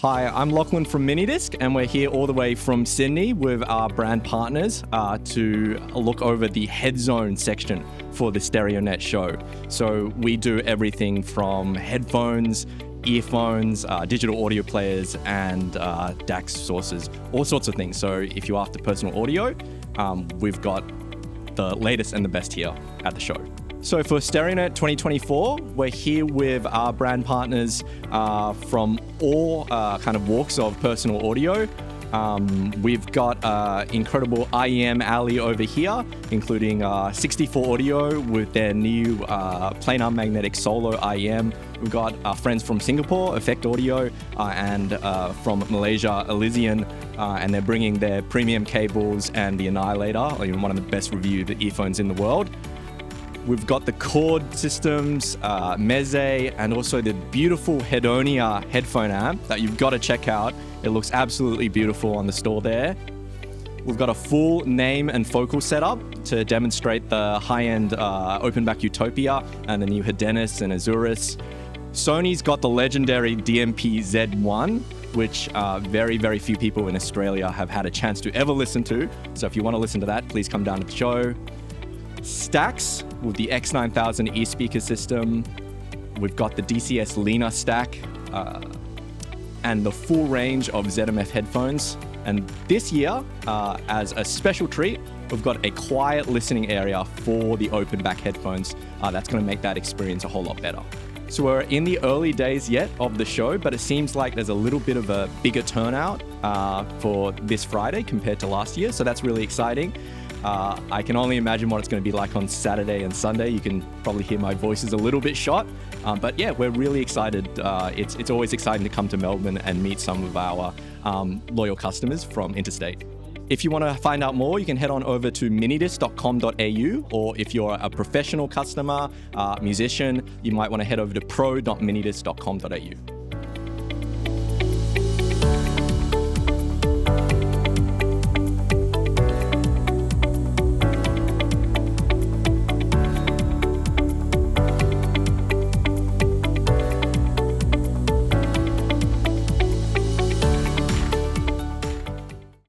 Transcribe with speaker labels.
Speaker 1: Hi, I'm Lachlan from Minidisc, and we're here all the way from Sydney with our brand partners to look over the Headzones section for the StereoNET show. So we do everything from headphones, earphones, digital audio players, and DAX sources, all sorts of things. So if you're after personal audio, we've got the latest and the best here at the show. So for StereoNET 2024, we're here with our brand partners from all kind of walks of personal audio. We've got incredible IEM Alley over here, including 64 Audio with their new planar magnetic solo IEM. We've got our friends from Singapore, Effect Audio, and from Malaysia, Elysian, and they're bringing their premium cables and the Annihilator, one of the best reviewed earphones in the world. We've got the Chord systems, Meze, and also the beautiful Hedonia headphone amp that you've got to check out. It looks absolutely beautiful on the store there. We've got a full name and focal setup to demonstrate the high-end open back Utopia and the new Hedenis and Azuris. Sony's got the legendary DMP Z1, which very, very few people in Australia have had a chance to ever listen to. So if you want to listen to that, please come down to the show. Stacks with the X9000 e-speaker system. We've got the DCS Lena stack and the full range of ZMF headphones. And this year, as a special treat, we've got a quiet listening area for the open back headphones. That's going to make that experience a whole lot better. So we're in the early days yet of the show, but it seems like there's a little bit of a bigger turnout for this Friday compared to last year. So that's really exciting. I can only imagine what it's going to be like on Saturday and Sunday. You can probably hear my voice is a little bit shot. But yeah, we're really excited. It's always exciting to come to Melbourne and meet some of our loyal customers from interstate. If you want to find out more, you can head on over to minidisc.com.au, or if you're a professional customer, musician, you might want to head over to pro.minidisc.com.au.